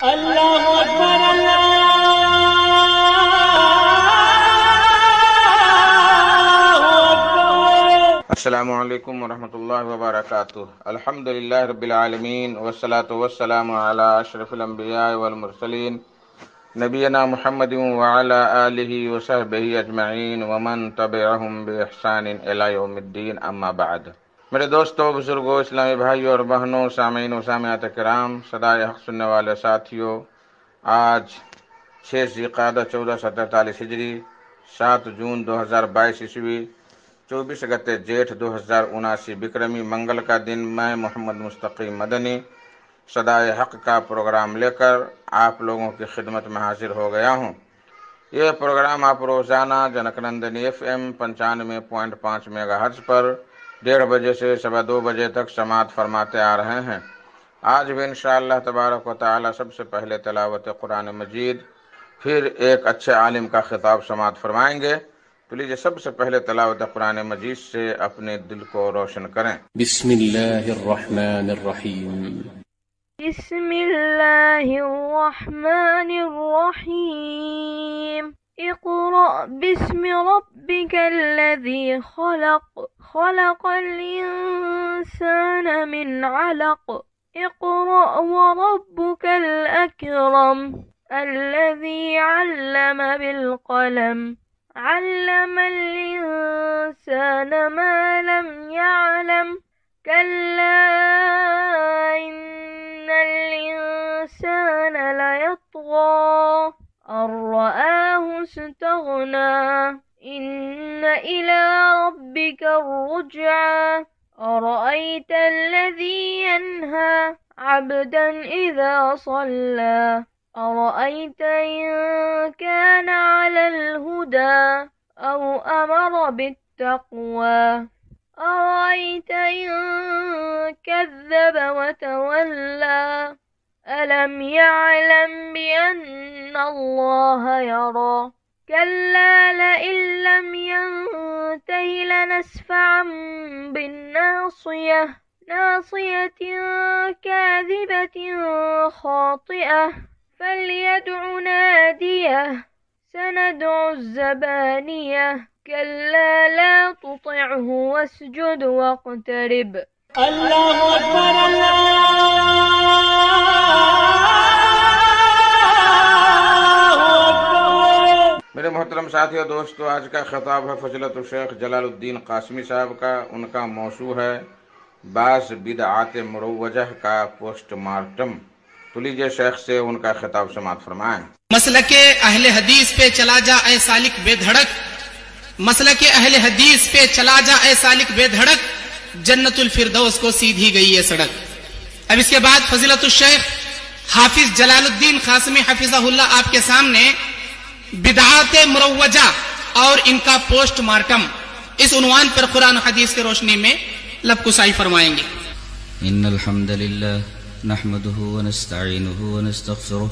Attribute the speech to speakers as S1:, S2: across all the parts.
S1: اللہ اکبر اللہ اکبر۔
S2: السلام علیکم ورحمۃ اللہ وبرکاتہ۔ الحمدللہ رب العالمین والصلاة والسلام علی اشرف الانبیاء والمرسلین نبینا محمد وعلی آلہ وصحبہ اجمعین ومن تبعہم بإحسان الی یوم الدین، اما بعد۔ میرے دوستوں، بزرگوں، اسلامی بھائیوں اور بہنوں، سامعین و سامعات کرام، صدائے حق سننے والے ساتھیوں، آج 6 ذی-القعدہ 1447 ہجری، 7 جون 2022 عیسوی، 24 گتے جیٹھ 2079 بکرمی منگل کا دن، میں محمد مستقیم مدنی صدائے حق کا پروگرام لے کر آپ لوگوں کی خدمت میں حاضر ہو گیا ہوں۔ یہ پروگرام آپ روزانہ junk Nandini FM 95.5 mega hertz پر 1:30 بجے سے 2:15 بجے تک سماعت فرماتے آ رہے ہیں۔ آج بھی انشاءاللہ تبارک و تعالی سب سے پہلے تلاوت قرآن مجید، پھر ایک اچھے عالم کا خطاب سماعت فرمائیں گے۔ تو لیجیے سب سے پہلے تلاوت قرآن مجید سے اپنے دل کو روشن کریں۔
S3: بسم اللہ الرحمن الرحیم۔
S4: بسم اللہ الرحمن الرحیم۔ اقرأ باسم ربک الذی خلق، خلق الانسان من علق، اقرأ وربک الاکرم، الذی علم بالقلم، علم الانسان ما لم يعلم، كلا إن الإنسان ليطغى أن رآه استغنى، إن إلى ربك الرجعى، أرأيت الذي ينهى عبدا إذا صلى، أرأيت إن كان على الهدى أو أمر بالتقوى، أرأيت إن كذب وتولى، ألم يعلم بأن الله يرى، كلا لئن لم ينته لنسفعا بالناصية، ناصية كاذبة خاطئة، فليدع ناديه، سندع الزبانية، كلا لا تطعه واسجد واقترب۔
S1: اللہ اکبر اللہ اکبر۔
S2: میرے محترم ساتھیو، دوستو، آج کا خطاب ہے فضیلت الشیخ جلال الدین قاسمی صاحب کا۔ ان کا موضوع ہے بعض بدعات مروجہ کا پوسٹ مارٹم۔ تو لیجیے شیخ سے ان کا خطاب سماعت فرمائیں۔
S5: مسلک اہل حدیث پہ چلا جا اے سالک بے دھڑک، مسلک اہل حدیث پہ چلا جا اے سالک بے دھڑک، جنت الفردوس کو سیدھی گئی ہے سڑک۔ اب اس کے بعد فضیلت الشیخ حافظ جلال الدین قاسمی حفظہ اللہ آپ کے سامنے بدعات مروجہ اور ان کا پوسٹ مارٹم، اس عنوان پر قرآن حدیث کی روشنی میں لب کسائی فرمائیں گے۔
S6: ان الحمد للہ نحمده ونستعینه ونستغفره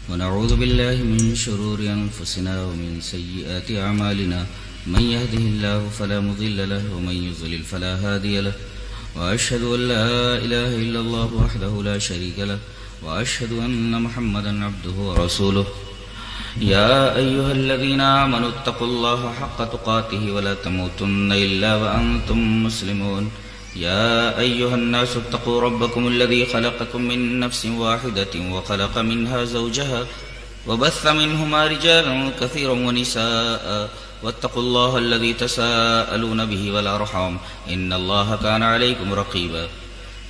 S6: ونعوذ بالله من شرور انفسنا ومن سیئات اعمالنا، من يهده الله فلا مضل له ومن يضلل فلا هادي له، واشهد ان لا اله الا الله وحده لا شريك له، واشهد ان محمدا عبده ورسوله۔ يا ايها الذين امنوا اتقوا الله حق تقاته ولا تموتن الا وانتم مسلمون۔ يا أيها الناس اتقوا ربكم الذي خلقكم من نفس واحدة وخلق منها زوجها وبث منهما رجالا كثيرا ونساء، واتقوا الله الذي تساءلون به والأرحام إن الله كان عليكم رقيبا۔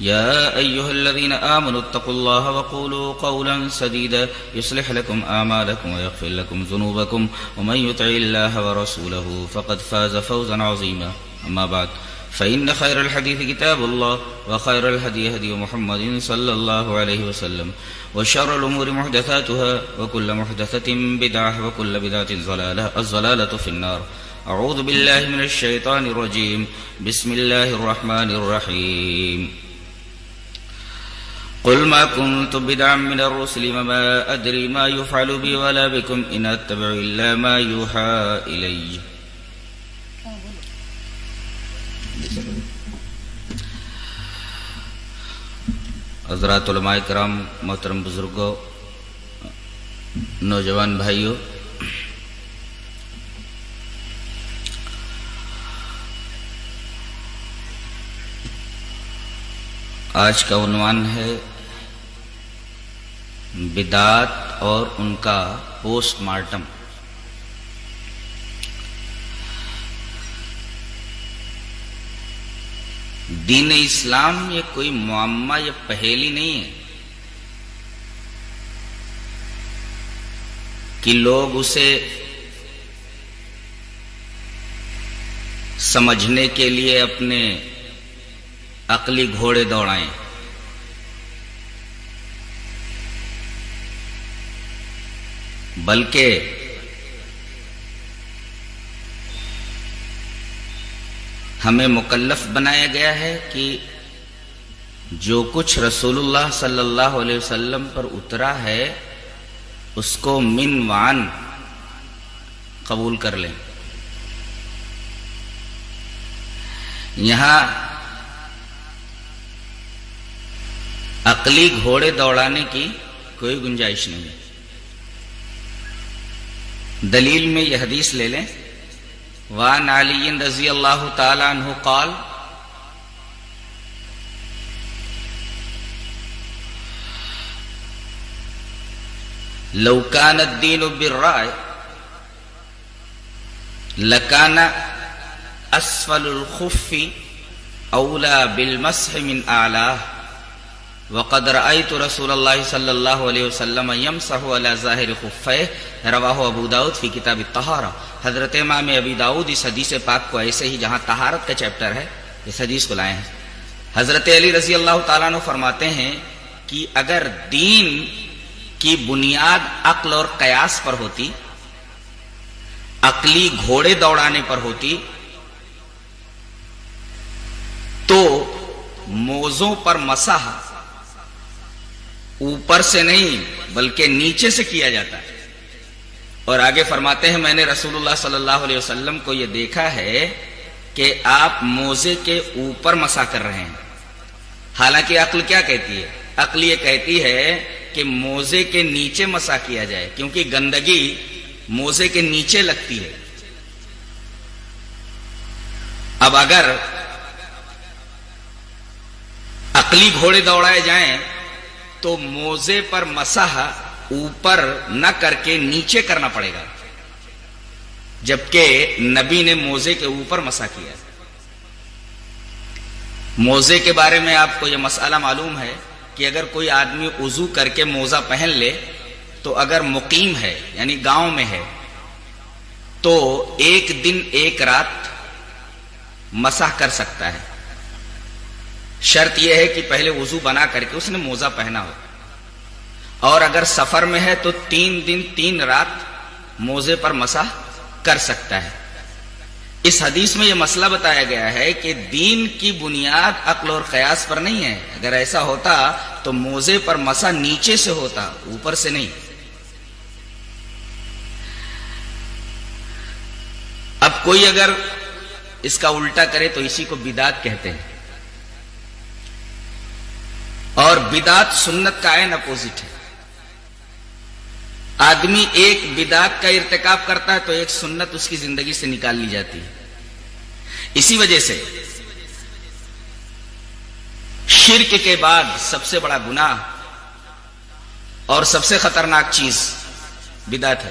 S6: يا أيها الذين آمنوا اتقوا الله وقولوا قولا سديدا يصلح لكم أعمالكم ويغفر لكم ذنوبكم، ومن يطع الله ورسوله فقد فاز فوزا عظيما، أما بعد فإن خير الحديث كتاب الله، وخير الهدي هدي محمد صلى الله عليه وسلم، وشر الأمور محدثاتها، وكل محدثة بدعة، وكل بدعة ضلالة، الضلالة في النار۔ أعوذ بالله من الشيطان الرجيم، بسم الله الرحمن الرحيم۔ قل ما كنت بدعا من الرسل وما أدري ما يفعل بي ولا بكم إن أتبع إلا ما يوحى إلي۔ حضرات علماء کرام، محترم بزرگوں، نوجوان بھائیوں، آج کا عنوان ہے بدعات اور ان کا پوسٹ مارٹم۔ دین اسلام یہ کوئی معمہ یا پہیلی نہیں ہے کہ لوگ اسے سمجھنے کے لیے اپنے عقلی گھوڑے دوڑائیں۔ بلکہ ہمیں مکلف بنایا گیا ہے کہ جو کچھ رسول اللہ صلی اللہ علیہ وسلم پر اترا ہے اس کو من وعن قبول کر لیں۔ یہاں عقلی گھوڑے دوڑانے کی کوئی گنجائش نہیں ہے۔ دلیل میں یہ حدیث لے لیں، وعن علی رضی اللہ تعالی عنہ قال لو كان الدين بالرأي لكان اسفل الخف اولى بالمسح من اعلاه وقد رأيت رسول الله صلى الله عليه وسلم يمسح على ظاهر خفيه رواہ ابو داؤد فی کتاب الطہارہ۔ حضرت امام ابی داؤد اس حدیث پاک کو ایسے ہی جہاں طہارت کا چیپٹر ہے اس حدیث کو لائے ہیں۔ حضرت علی رضی اللہ تعالیٰ عنہ فرماتے ہیں کہ اگر دین کی بنیاد عقل اور قیاس پر ہوتی، عقلی گھوڑے دوڑانے پر ہوتی، تو موزوں پر مسح اوپر سے نہیں بلکہ نیچے سے کیا جاتا ہے۔ اور آگے فرماتے ہیں میں نے رسول اللہ صلی اللہ علیہ وسلم کو یہ دیکھا ہے کہ آپ موزے کے اوپر مسح کر رہے ہیں۔ حالانکہ عقل کیا کہتی ہے؟ عقل یہ کہتی ہے کہ موزے کے نیچے مسح کیا جائے، کیونکہ گندگی موزے کے نیچے لگتی ہے۔ اب اگر عقلی گھوڑے دوڑائے جائیں تو موزے پر مسح اوپر نہ کر کے نیچے کرنا پڑے گا، جبکہ نبی نے موزے کے اوپر مسح کیا۔ موزے کے بارے میں آپ کو یہ مسئلہ معلوم ہے کہ اگر کوئی آدمی وضو کر کے موزہ پہن لے تو اگر مقیم ہے یعنی گاؤں میں ہے تو ایک دن ایک رات مسح کر سکتا ہے۔ شرط یہ ہے کہ پہلے وضو بنا کر کے اس نے موزہ پہنا ہو، اور اگر سفر میں ہے تو 3 دن 3 رات موزے پر مسح کر سکتا ہے۔ اس حدیث میں یہ مسئلہ بتایا گیا ہے کہ دین کی بنیاد عقل اور قیاس پر نہیں ہے۔ اگر ایسا ہوتا تو موزے پر مسح نیچے سے ہوتا، اوپر سے نہیں۔ اب کوئی اگر اس کا الٹا کرے تو اسی کو بدعت کہتے ہیں، اور بدعت سنت کا عین اپوزٹ ہے۔ آدمی ایک بدعت کا ارتکاب کرتا ہے تو ایک سنت اس کی زندگی سے نکال لی جاتی ہے۔ اسی وجہ سے شرک کے بعد سب سے بڑا گناہ اور سب سے خطرناک چیز بدعت ہے۔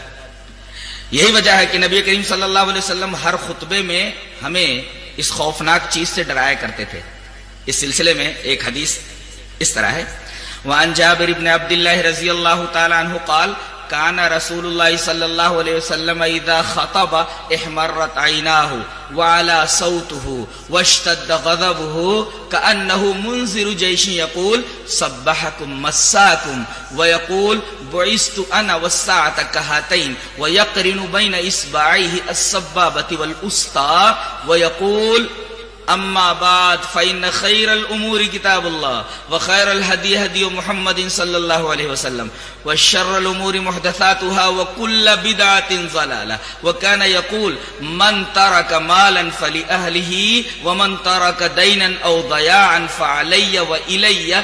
S6: یہی وجہ ہے کہ نبی کریم صلی اللہ علیہ وسلم ہر خطبے میں ہمیں اس خوفناک چیز سے ڈرایا کرتے تھے۔ اس سلسلے میں ایک حدیث اس طرح ہے، وعن جابر بن عبد اللہ رضی اللہ تعالی عنہ قال كان رسول الله صلى الله عليه وسلم إذا خطب احمرت عيناه وعلى صوته واشتد غضبه كأنه منذر جيش يقول صبحكم مساكم ويقول بعثت أنا والساعة كهاتين ويقرن بين إصبعيه السبابة والأسطى ويقول اما بعد فإن خير الامور كتاب الله وخير الهدي هدي محمد صلى الله عليه وسلم وشر الامور محدثاتها وكل بدعة ضلالة وكان يقول من ترك مالا فلأهله ومن ترك دينا او ضياعا فعلي وإلي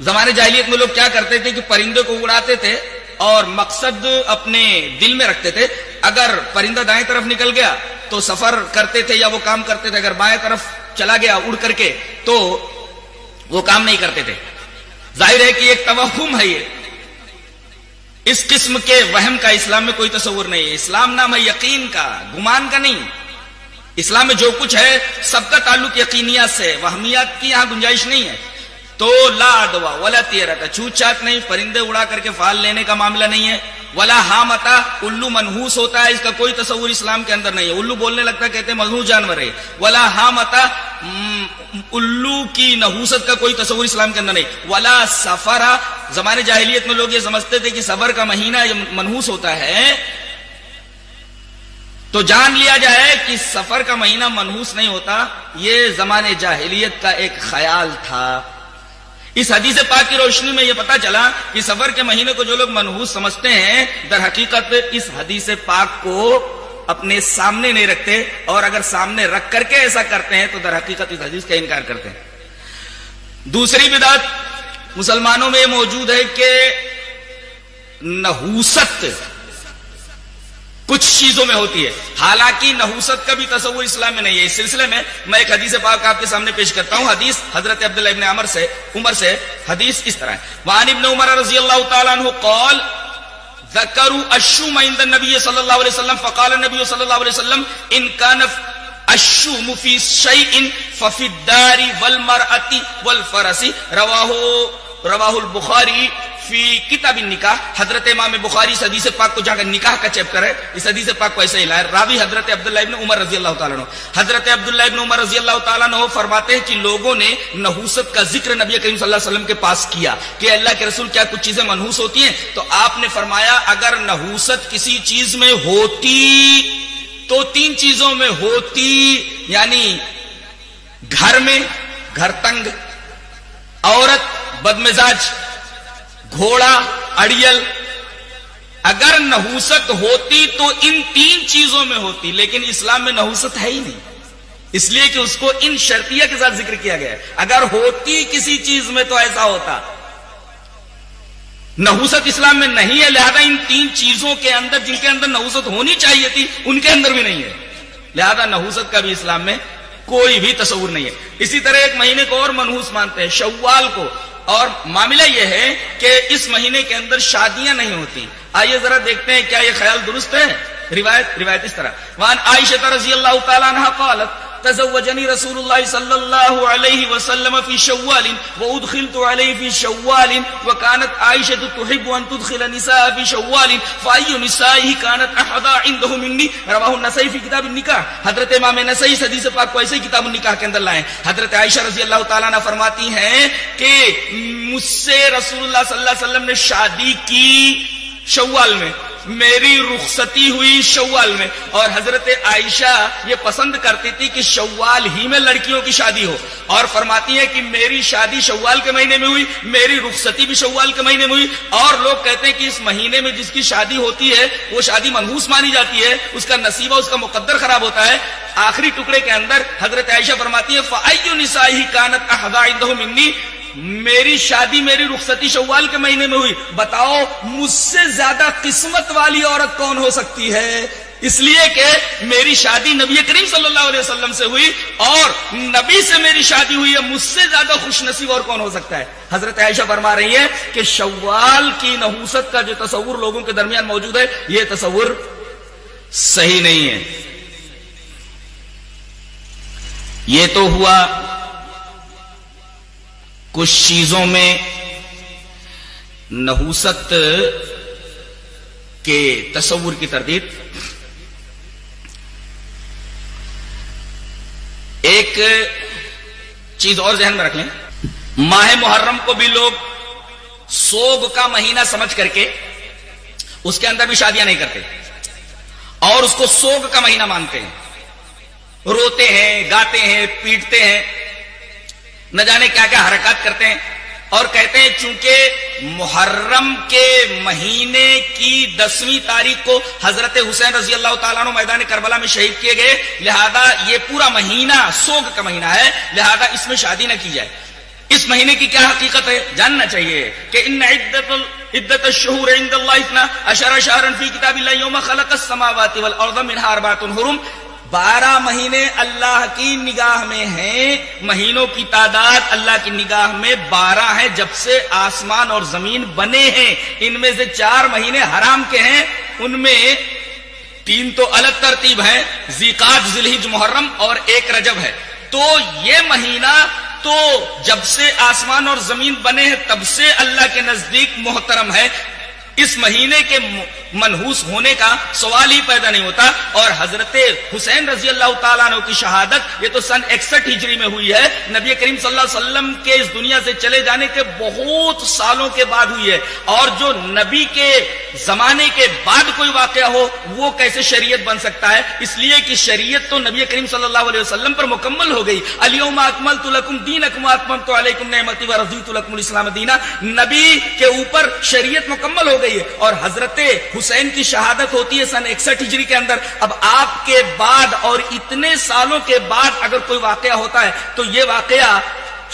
S5: زمانے جاہلیت میں لوگ کیا کرتے تھے کہ پرندے کو اڑاتے تھے اور مقصد اپنے دل میں رکھتے تھے. اگر پرندہ دائیں طرف نکل گیا تو سفر کرتے تھے یا وہ کام کرتے تھے, اگر بائیں طرف چلا گیا اڑ کر کے تو وہ کام نہیں کرتے تھے. ظاہر ہے کہ ایک توہم ہے, یہ اس قسم کے وہم کا اسلام میں کوئی تصور نہیں ہے. اسلام نام ہے یقین کا, گمان کا نہیں. اسلام میں جو کچھ ہے سب کا تعلق یقینیات سے, وہمیات کی یہاں گنجائش نہیں ہے. تو لا عدوا ولا طیرۃ, چھوت چھات نہیں, پرندے اڑا کر کے فال لینے کا معاملہ نہیں ہے. ولا حامتا, الو منحوس ہوتا ہے, اس کا کوئی تصور اسلام کے اندر نہیں ہے. الو بولنے لگتا ہے, کہتے ہیں منحوس جانور ہے. ولا حامتا, الو کی نحوست کا کوئی تصور اسلام کے اندر نہیں. ولا سفرا, زمانے جاہلیت میں لوگ یہ سمجھتے تھے کہ سفر کا مہینہ منحوس ہوتا ہے, تو جان لیا جائے کہ سفر کا مہینہ منحوس نہیں ہوتا. یہ زمانے جاہلیت کا ایک خیال تھا. اس حدیث پاک کی روشنی میں یہ پتا چلا کہ سفر کے مہینے کو جو لوگ منحوس سمجھتے ہیں, در حقیقت اس حدیث پاک کو اپنے سامنے نہیں رکھتے, اور اگر سامنے رکھ کر کے ایسا کرتے ہیں تو در حقیقت اس حدیث کا انکار کرتے ہیں. دوسری بدعت مسلمانوں میں موجود ہے کہ نحوست کچھ چیزوں میں ہوتی ہے, حالانکہ نحوست کا بھی تصور اسلام میں نہیں ہے. اس سلسلے میں میں ایک حدیث پاک آپ کے سامنے پیش کرتا ہوں. حدیث حضرت عبداللہ ابن عمر سے حدیث اس طرح ہے. وعن ابن عمر رضی اللہ تعالی عنہ قال ذکروا الشوم عند النبي صلی اللہ علیہ وسلم فقال النبي صلی اللہ علیہ وسلم ان كان الشوم في شيء ففي الدار والمرأة والفرس. رواہ البخاری فی کتاب النکاح. حضرت امام بخاری اس حدیث پاک کو جا کر نکاح کا چیپٹر ہے, اس حدیث پاک کو ایسے ہی لایا. راوی حضرت عبداللہ ابن عمر رضی اللہ تعالیٰ عنہ. حضرت عبداللہ ابن عمر رضی اللہ تعالیٰ عنہ فرماتے ہیں کہ لوگوں نے نحوست کا ذکر نبی کریم صلی اللہ علیہ وسلم کے پاس کیا کہ اللہ کے رسول کیا کچھ چیزیں منحوس ہوتی ہیں, تو آپ نے فرمایا اگر نحوست کسی چیز میں ہوتی تو 3 چیزوں میں ہوتی, یعنی گھر میں گھر تنگ, عورت بدمزاج, گھوڑا اڑیل. اگر نحوست ہوتی تو ان 3 چیزوں میں ہوتی, لیکن اسلام میں نحوست ہے ہی نہیں, اس لیے کہ اس کو ان شرطیہ کے ساتھ ذکر کیا گیا ہے. اگر ہوتی کسی چیز میں تو ایسا ہوتا. نحوست اسلام میں نہیں ہے, لہذا ان 3 چیزوں کے اندر جن کے اندر نحوست ہونی چاہیے تھی ان کے اندر بھی نہیں ہے, لہذا نحوست کا بھی اسلام میں کوئی بھی تصور نہیں ہے. اسی طرح ایک مہینے کو اور منحوس مانتے ہیں, شوال کو, اور معاملہ یہ ہے کہ اس مہینے کے اندر شادیاں نہیں ہوتی. آئیے ذرا دیکھتے ہیں کیا یہ خیال درست ہے. روایت اس طرح. وعن عائشہ رضی اللہ تعالی عنہا قالت تزوجني رسول الله صلى الله عليه وسلم في شوال وادخلت عليه في شوال وكانت عائشة تحب ان تدخل النساء في شوال فاي نسائه كانت احظى عنده مني. رواه النسائی في کتاب النکاح. حضرت امام نسائی حدیث پاک کو ایسے ہی کتاب النکاح کے اندر لائے. حضرت عائشہ رضی اللہ تعالیٰ عنہ فرماتی ہیں کہ مجھ سے رسول اللہ صلی اللہ علیہ وسلم نے شادی کی شوال میں, میری رخصتی ہوئی شوال میں, اور حضرت عائشہ یہ پسند کرتی تھی کہ شوال ہی میں لڑکیوں کی شادی ہو, اور فرماتی ہے کہ میری شادی شوال کے مہینے میں ہوئی, میری رخصتی بھی شوال کے مہینے میں ہوئی. اور لوگ کہتے ہیں کہ اس مہینے میں جس کی شادی ہوتی ہے وہ شادی منحوس مانی جاتی ہے, اس کا نصیبہ اس کا مقدر خراب ہوتا ہے. آخری ٹکڑے کے اندر حضرت عائشہ فرماتی ہے فَأَيُّ نِسَائِهِ كَانَتْ أَحْظَىٰ عِندَهُ مِنِّي, میری شادی میری رخصتی شوال کے مہینے میں ہوئی, بتاؤ مجھ سے زیادہ قسمت والی عورت کون ہو سکتی ہے. اس لیے کہ میری شادی نبی کریم صلی اللہ علیہ وسلم سے ہوئی اور نبی سے میری شادی ہوئی ہے, مجھ سے زیادہ خوش نصیب اور کون ہو سکتا ہے. حضرت عائشہ فرما رہی ہے کہ شوال کی نحوست کا جو تصور لوگوں کے درمیان موجود ہے یہ تصور صحیح نہیں ہے. یہ تو ہوا کچھ چیزوں میں نحوست کے تصور کی تردید. ایک چیز اور ذہن میں رکھ لیں, ماہ محرم کو بھی لوگ سوگ کا مہینہ سمجھ کر کے اس کے اندر بھی شادیاں نہیں کرتے اور اس کو سوگ کا مہینہ مانتے ہیں, روتے ہیں, گاتے ہیں, پیٹتے ہیں, نہ جانے کیا کیا حرکات کرتے ہیں, اور کہتے ہیں چونکہ محرم کے مہینے کی 10ویں تاریخ کو حضرت حسین رضی اللہ تعالیٰ عنہ میدان کربلا میں شہید کیے گئے, لہذا یہ پورا مہینہ سوگ کا مہینہ ہے, لہذا اس میں شادی نہ کی جائے. اس
S7: اس مہینے کی کیا حقیقت ہے جاننا چاہیے کہ ان عدت الشہور عند اللہ 12 شہرا فی کتاب اللہ یوم خلق السماوات والارض منها 4 حرم. 12 مہینے اللہ کی نگاہ میں ہیں. مہینوں کی تعداد اللہ کی نگاہ میں 12 ہے جب سے آسمان اور زمین بنے ہیں. ان میں سے 4 مہینے حرام کے ہیں, ان میں 3 تو الگ ترتیب ہے, ذیقعد, ذوالحج, محرم اور 1 رجب ہے. تو یہ مہینہ تو جب سے آسمان اور زمین بنے ہیں تب سے اللہ کے نزدیک محترم ہے. اس مہینے کے منحوس ہونے کا سوال ہی پیدا نہیں ہوتا. اور حضرت حسین رضی اللہ تعالیٰ عنہ کی شہادت یہ تو سن 61 ہجری میں ہوئی ہے. نبی کریم صلی اللہ علیہ وسلم کے اس دنیا سے چلے جانے کے بہت سالوں کے بعد ہوئی ہے. اور جو نبی کے زمانے کے بعد کوئی واقعہ ہو وہ کیسے شریعت بن سکتا ہے؟ اس لیے کہ شریعت تو نبی کریم صلی اللہ علیہ وسلم پر مکمل ہو گئی. الیوم اکملت لکم دینکم واتممت علیکم نعمتی ورضیت لکم الاسلام دینا. نبی کے اوپر شریعت مکمل ہو گئی ہے. اور حضرت حسین کی شہادت ہوتی ہے سن 61 ہجری کے اندر. اب آپ کے بعد اور اتنے سالوں کے بعد اگر کوئی واقعہ ہوتا ہے تو یہ واقعہ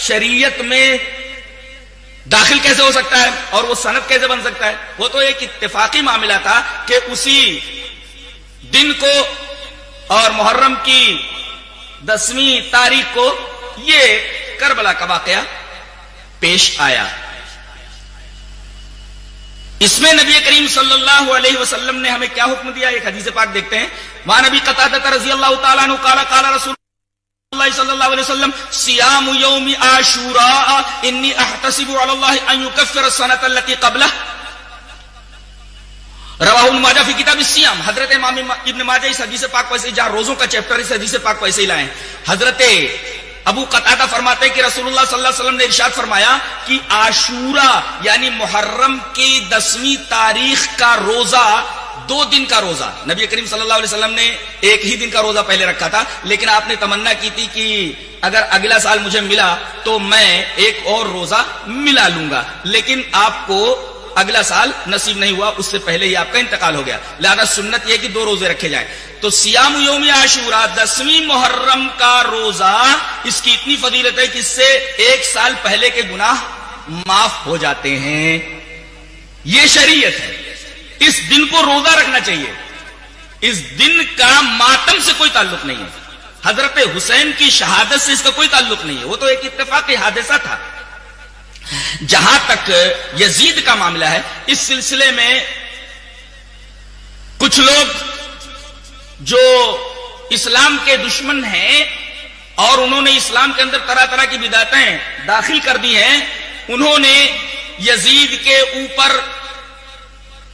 S7: شریعت میں داخل کیسے ہو سکتا ہے اور وہ سند کیسے بن سکتا ہے؟ وہ تو ایک اتفاقی معاملہ تھا کہ اسی دن کو اور محرم کی 10ویں تاریخ کو یہ کربلا کا واقعہ پیش آیا. اس میں نبی کریم صلی اللہ علیہ وسلم نے ہمیں کیا حکم دیا؟ ایک حدیث پاک دیکھتے ہیں. وعن ابی قتادہ رضی اللہ تعالیٰ عنہ قال قال رسول اللہ صلی اللہ علیہ وسلم صیام یوم عاشوراء انی احتسب علی اللہ ان یکفر السنۃ التي قبلہ. رواہ ابن ماجہ فی کتاب الصیام. حضرت امام ابن ماجہ اس حدیث پاک کو ایسے جہاں روزوں کا چیپٹر اس حدیث پاک کو ایسے ہی لائے. حضرت ابو قتادہ فرماتے ہیں کہ رسول اللہ صلی اللہ علیہ وسلم نے ارشاد فرمایا کہ عاشورہ یعنی محرم کی 10ویں تاریخ کا روزہ 2 دن کا روزہ. نبی کریم صلی اللہ علیہ وسلم نے 1 ہی دن کا روزہ پہلے رکھا تھا, لیکن آپ نے تمنا کی تھی کہ اگر اگلا سال مجھے ملا تو میں ایک اور روزہ ملا لوں گا, لیکن آپ کو اگلا سال نصیب نہیں ہوا, اس سے پہلے ہی آپ کا انتقال ہو گیا. لہذا سنت یہ کہ 2 روزے رکھے جائیں. تو سیام یوم عاشوراء 10ویں محرم کا روزہ, اس کی اتنی فضیلت ہے کہ اس سے 1 سال پہلے کے گناہ معاف ہو جاتے ہیں. یہ شریعت ہے. اس دن کو روزہ رکھنا چاہیے. اس دن کا ماتم سے کوئی تعلق نہیں ہے. حضرت حسین کی شہادت سے اس کا کوئی تعلق نہیں ہے, وہ تو ایک اتفاقی حادثہ تھا. جہاں تک یزید کا معاملہ ہے, اس سلسلے میں کچھ لوگ جو اسلام کے دشمن ہیں اور انہوں نے اسلام کے اندر طرح طرح کی بدعتیں داخل کر دی ہیں, انہوں نے یزید کے اوپر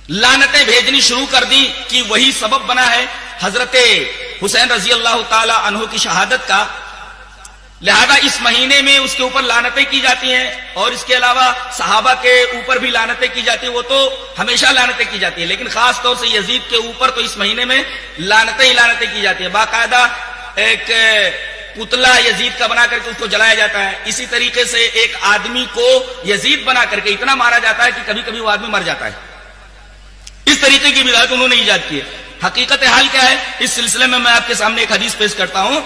S7: لعنتیں بھیجنی شروع کر دی کہ وہی سبب بنا ہے حضرت حسین رضی اللہ تعالی عنہ کی شہادت کا. لہذا اس مہینے میں اس کے اوپر لعنتیں کی جاتی ہیں, اور اس کے علاوہ صحابہ کے اوپر بھی لعنتیں کی جاتی ہیں. وہ تو ہمیشہ لعنتیں کی جاتی ہیں, لیکن خاص طور سے یزید کے اوپر تو اس مہینے میں لعنتیں ہی لعنتیں کی جاتی ہیں. باقاعدہ ایک پتلا یزید کا بنا کر کے اس کو جلایا جاتا ہے. اسی طریقے سے ایک آدمی کو یزید بنا کر کے اتنا مارا جاتا ہے کہ کبھی کبھی وہ آدمی مر جاتا ہے. اس طریقے کی بدعت انہوں نے ایجاد کی ہے. حقیقت حال کیا ہے اس سلسلے میں آپ کے سامنے ایک حدیث پیش کرتا ہوں.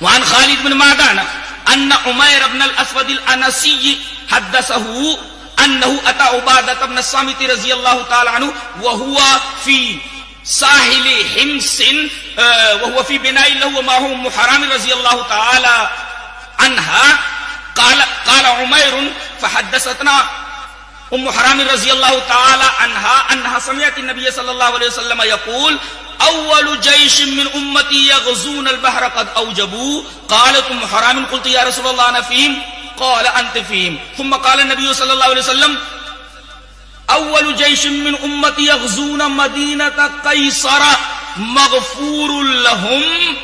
S7: وعن خالد بن معدان ان عمیر بن الاسود الانسی حدثه انه اتى عبادة بن الصامت رضی اللہ تعالی عنہ وهو في ساحل حمص وهو في بناء له ومعه ام حرام رضی اللہ تعالی عنها قال عمیر فحدثتنا ام حرام رضی اللہ تعالی عنها انها سمعت النبي صلی اللہ علیہ وسلم يقول اول جيش من امتي يغزون البحر قد اوجبوا. قالت ام حرام قلت يا رسول الله انا فيهم قال انت فيهم. ثم قال النبي صلى الله عليه وسلم اول جيش من امتي يغزون مدينة قيصر مغفور لهم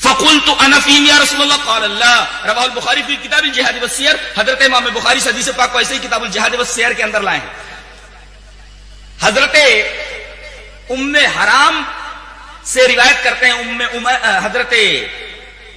S7: فقلت انا فيهم يا رسول الله قال لا. رواه البخاری في کتاب الجہاد والسیر. حضرت امام بخاری حدیث پاک کو ایسے ہی کتاب الجہاد والسیر کے اندر لائے ہیں. حضرت ام حرام سے روایت کرتے ہیں حضرت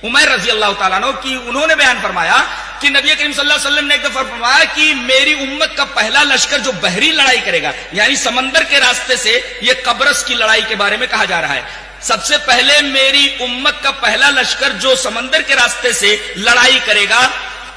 S7: عمیر رضی اللہ تعالیٰ عنہ کی, انہوں نے بیان فرمایا کہ نبی کریم صلی اللہ علیہ وسلم نے ایک دفعہ فرمایا کہ میری امت کا پہلا لشکر جو بحری لڑائی کرے گا, یعنی سمندر کے راستے سے, یہ قبرص کی لڑائی کے بارے میں کہا جا رہا ہے. سب سے پہلے میری امت کا پہلا لشکر جو سمندر کے راستے سے لڑائی کرے گا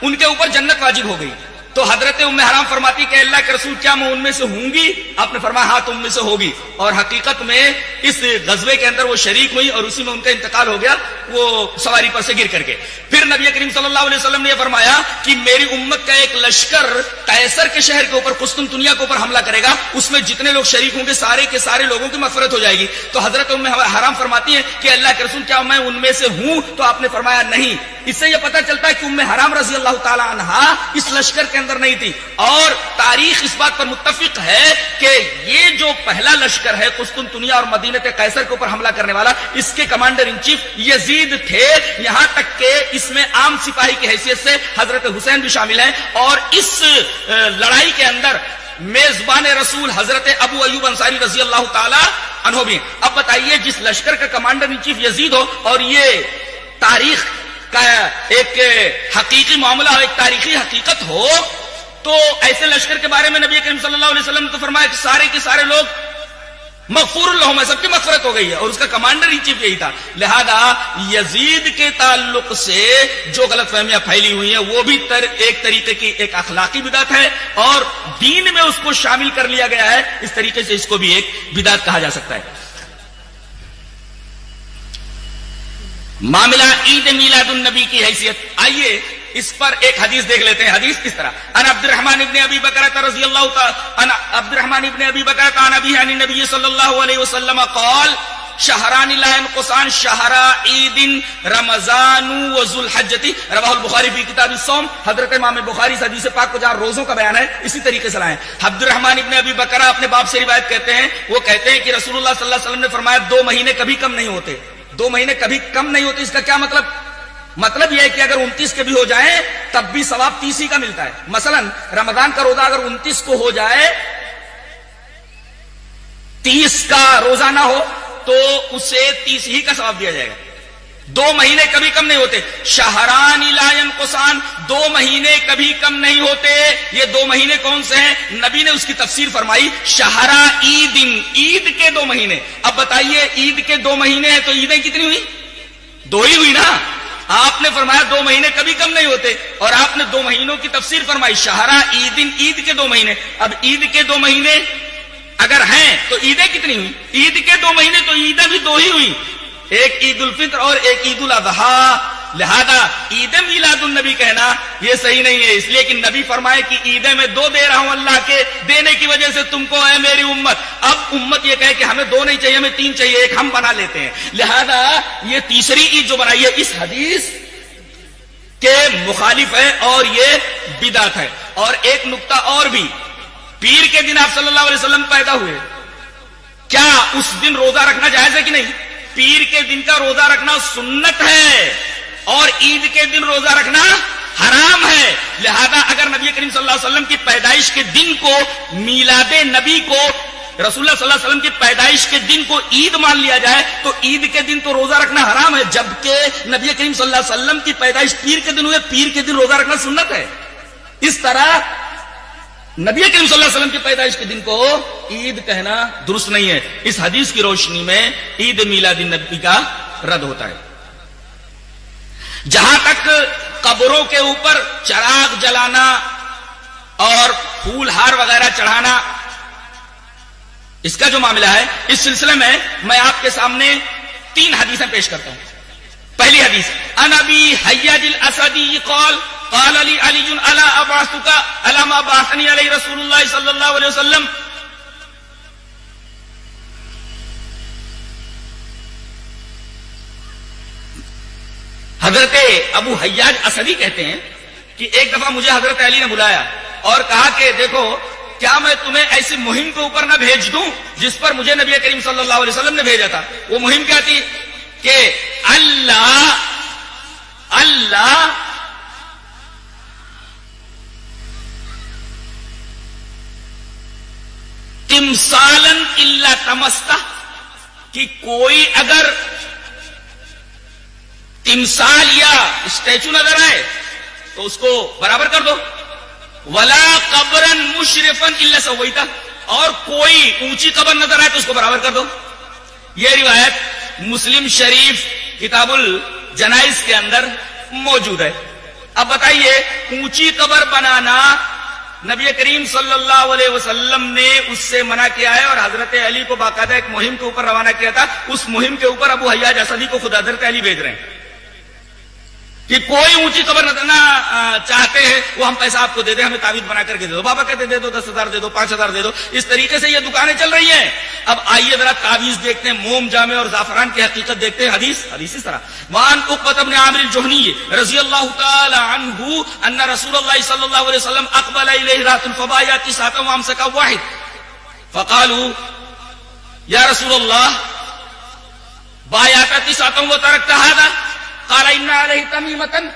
S7: ان کے اوپر جنت واجب ہو گئی. تو حضرت ام حرام فرماتی کہ اللہ کے رسول کیا میں ان میں سے ہوں گی؟ آپ نے فرمایا ہاں تم میں سے ہوگی. اور حقیقت میں اس غزوے کے اندر وہ شریک ہوئی اور اسی میں ان کا انتقال ہو گیا وہ سواری پر سے گر کر کے. پھر نبی کریم صلی اللہ علیہ وسلم نے یہ فرمایا کہ میری امت کا ایک لشکر قیصر کے شہر کے اوپر قسطنطنیہ کے اوپر حملہ کرے گا, اس میں جتنے لوگ شریک ہوں گے سارے کے سارے لوگوں کی مغفرت ہو جائے گی. تو حضرت ام حرام فرماتی ہیں کہ اللہ کے رسول کیا میں ان میں سے ہوں؟ تو آپ نے فرمایا نہیں. اس سے یہ پتہ چلتا ہے کہ ام حرام رضی اللہ تعالی عنہا اس لشکر کے اندر نہیں تھی. اور تاریخ اس بات پر متفق ہے کہ یہ جو پہلا لشکر ہے قسطنطنیہ اور مدینہ قیصر کے اوپر حملہ کرنے والا, اس کے کمانڈر ان چیف یزید تھے. یہاں تک کہ اس میں عام سپاہی کی حیثیت سے حضرت حسین بھی شامل ہیں. اور اس لڑائی کے اندر میزبان رسول حضرت ابو ایوب انصاری رضی اللہ تعالی عنہ بھی. اب بتائیے جس لشکر کا کمانڈر ان چیف یزید ہو اور یہ تاریخ کا ایک حقیقی معاملہ ہو, ایک تاریخی حقیقت ہو, تو ایسے لشکر کے بارے میں نبی کریم صلی اللہ علیہ وسلم نے تو فرمایا کہ سارے کے سارے لوگ مغفور لہم, سب کی مغفرت ہو گئی ہے, اور اس کا کمانڈر ان چیف یہی تھا. لہذا یزید کے تعلق سے جو غلط فہمیاں پھیلی ہوئی ہیں وہ بھی ایک طریقے کی ایک اخلاقی بدعت ہے, اور دین میں اس کو شامل کر لیا گیا ہے. اس طریقے سے اس کو بھی ایک بدعت کہا جا سکتا ہے. معاملہ عید میلاد النبی کی حیثیت, آئیے اس پر ایک حدیث دیکھ لیتے ہیں. حدیث کس طرح؟ ان عبد الرحمن ابن ابی بکرۃ رضی اللہ تعالی ان عبد الرحمن ابن ابی بکرۃ عن ابی عن النبی صلی اللہ علیہ وسلم قال شهران لا ينقصان شهر عید رمضان و ذو الحجۃ رواه البخاری فی کتاب الصوم. حضرت امام بخاری اس حدیث پاک کو جہاں روزوں کا بیان ہے اسی طریقے سے لائے. عبد الرحمن ابن ابی بکرہ اپنے باپ سے روایت کرتے ہیں, وہ کہتے ہیں کہ رسول اللہ صلی اللہ علیہ وسلم نے فرمایا 2 مہینے کبھی کم نہیں ہوتے. 2 مہینے کبھی کم نہیں ہوتے. اس کا کیا مطلب؟ مطلب یہ ہے کہ اگر 29 کے بھی ہو جائیں تب بھی ثواب 30 ہی کا ملتا ہے. مثلا رمضان کا روزہ اگر 29 کو ہو جائے, 30 کا روزہ نہ ہو تو اسے 30 ہی کا ثواب دیا جائے گا. 2 مہینے کبھی کم نہیں ہوتے. شہران لا ينقصان, 2 مہینے کبھی کم نہیں ہوتے. یہ 2 مہینے کون سے ہیں؟ نبی نے اس کی تفسیر فرمائی شہرا عید, عید کے 2 مہینے. اب بتائیے عید کے 2 مہینے ہیں تو عیدیں کتنی ہوئی؟ 2 ہی ہوئی نا. آپ نے فرمایا 2 مہینے کبھی کم نہیں ہوتے, اور آپ نے 2 مہینوں کی تفسیر فرمائی شہرا عید, عید کے 2 مہینے. اب عید کے 2 مہینے اگر ہیں تو عیدیں کتنی ہوئی؟ عید کے 2 مہینے تو عیدیں بھی 2 ہی ہوئی, ایک عید الفطر اور ایک عید الاضحیٰ. لہذا عید میلاد النبی کہنا یہ صحیح نہیں ہے, اس لیے کہ نبی فرمائے کہ عیدیں میں 2 دے رہا ہوں اللہ کے دینے کی وجہ سے تم کو ہے میری امت. اب امت یہ کہے کہ ہمیں 2 نہیں چاہیے, ہمیں 3 چاہیے, ایک ہم بنا لیتے ہیں. لہذا یہ تیسری عید جو بنائی ہے اس حدیث کے مخالف ہے اور یہ بدعت ہے. اور ایک نقطہ اور بھی, پیر کے دن آپ صلی اللہ علیہ وسلم پیدا ہوئے, کیا اس دن روزہ رکھنا جائز ہے کہ نہیں؟ پیر کے دن کا روزہ رکھنا سنت ہے اور عید کے دن روزہ رکھنا حرام ہے. لہذا اگر نبی کریم صلی اللہ علیہ وسلم کی پیدائش کے دن کو, میلاد نبی کو, رسول اللہ صلی اللہ علیہ وسلم کی پیدائش کے دن کو عید مان لیا جائے تو عید کے دن تو روزہ رکھنا حرام ہے, جبکہ نبی کریم صلی اللہ علیہ وسلم کی پیدائش پیر کے دن ہوئے, پیر کے دن روزہ رکھنا سنت ہے. اس طرح نبی کریم صلی اللہ علیہ وسلم کی پیدائش کے دن کو عید کہنا درست نہیں ہے. اس حدیث کی روشنی میں عید میلاد النبی کا رد ہوتا ہے. جہاں تک قبروں کے اوپر چراغ جلانا اور پھول ہار وغیرہ چڑھانا اس کا جو معاملہ ہے, اس سلسلے میں میں آپ کے سامنے 3 حدیثیں پیش کرتا ہوں. پہلی حدیث عن ابی حیاج الاسدی قال قال علی علی الا ابعثک الا ما بعثنی علی رسول اللہ صلی اللہ علیہ وسلم. حضرت ابو حیاج اسدی کہتے ہیں کہ ایک دفعہ مجھے حضرت علی نے بلایا اور کہا کہ دیکھو کیا میں تمہیں ایسی مہم کے اوپر نہ بھیج دوں جس پر مجھے نبی کریم صلی اللہ علیہ وسلم نے بھیجا تھا. وہ مہم کیا تھی کہ اللہ تمثالن الا تمستہ, کہ کوئی اگر تمثال یا اسٹیچو نظر آئے تو اس کو برابر کر دو. ولا قبرن مشرفن الا سویتہ, اور کوئی اونچی قبر نظر آئے تو اس کو برابر کر دو. یہ روایت مسلم شریف کتاب الجنائز کے اندر موجود ہے. اب بتائیے اونچی قبر بنانا نبی کریم صلی اللہ علیہ وسلم نے اس سے منع کیا ہے اور حضرت علی کو باقاعدہ ایک مہم کے اوپر روانہ کیا تھا. اس مہم کے اوپر ابو حیاج اسدی کو خود حضرت علی بھیج رہے ہیں کہ کوئی اونچی قبر نہ چاہتے ہیں وہ ہم پیسہ آپ کو دے دیں, ہمیں تعویذ بنا کر کے دے دو. بابا کہتے دے دو 10,000 دے دو 5,000 دے دو. اس طریقے سے یہ دکانیں چل رہی ہیں. اب آئیے ذرا تعویذ دیکھتے ہیں, موم جامع اور زعفران کی حقیقت دیکھتے ہیں. حدیث اس طرح وان عقبۃ بن عامر الجہنی رضی اللہ تعالی عنہ ان رسول اللہ صلی اللہ علیہ وسلم اقبل الیہ رات فبایا تسعۃ وامسک واحد فقالوا یا رسول اللہ بایعت تسعۃ وترکت هذا قال ان عليه تميمة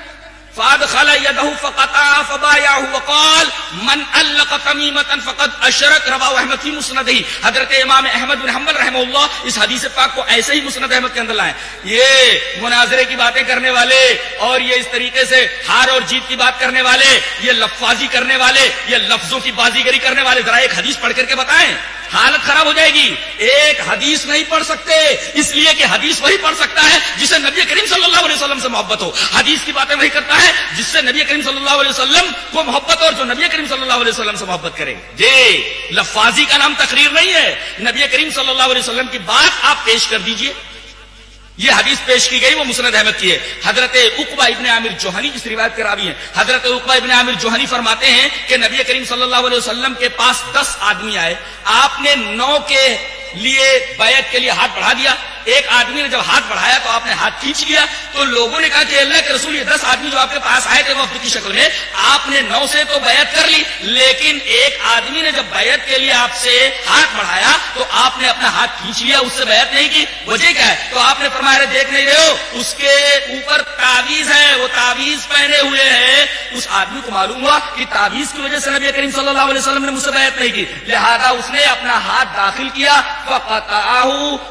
S7: فادخل يده فقطع فبايعه وقال من علق تميمة فقد اشرك. رواه احمد في مسنده. حضرت امام احمد بن حنبل رحمہ اللہ اس حدیث پاک کو ایسے ہی مسند احمد کے اندر لائے. یہ مناظرے کی باتیں کرنے والے اور یہ اس طریقے سے ہار اور جیت کی بات کرنے والے, یہ لفظی کرنے والے, یہ لفظوں کی بازیگری کرنے والے, ذرا ایک حدیث پڑھ کر کے بتائیں. حالت خراب ہو جائے گی. ایک حدیث نہیں پڑھ سکتے اس لیے کہ حدیث وہی پڑھ سکتا ہے جسے نبی کریم صلی اللہ علیہ وسلم سے محبت ہو. حدیث کی باتیں وہی کرتا ہے جس سے نبی کریم صلی اللہ علیہ وسلم کو محبت اور جو نبی کریم صلی اللہ علیہ وسلم سے محبت کرے. جی لفاظی کا نام تقریر نہیں ہے. نبی کریم صلی اللہ علیہ وسلم کی بات آپ پیش کر دیجئے. یہ حدیث پیش کی گئی وہ مسند احمد کی ہے. حضرت عقبہ ابن عامر جوہنی اس روایت کے راوی ہیں. حضرت عقبہ ابن عامر جوہنی فرماتے ہیں کہ نبی کریم صلی اللہ علیہ وسلم کے پاس 10 آدمی آئے. آپ نے 9 کے لیے بیعت کے لیے ہاتھ بڑھا دیا. ایک آدمی نے جب ہاتھ بڑھایا تو آپ نے ہاتھ کھینچ لیا. تو لوگوں نے کہا کہ اللہ کے رسول یہ 10 آدمی جو آپ کے پاس آئے تھے وفد کی شکل میں, آپ نے 9 سے تو بیعت کر لی, لیکن ایک آدمی نے جب بیعت کے لیے آپ سے ہاتھ بڑھایا تو آپ نے اپنا ہاتھ کھینچ لیا, اس سے بیعت نہیں کی. وجہ کیا ہے؟ تو آپ نے فرمایا دیکھ نہیں رہے ہو اس کے اوپر تعویذ ہے, وہ تعویذ پہنے ہوئے ہیں. اس آدمی کو معلوم ہوا کہ تعویذ کی وجہ سے نبی کریم صلی اللہ علیہ وسلم نے مجھ سے بیعت نہیں کی, لہذا اس نے اپنا ہاتھ داخل کیا فقطعہ,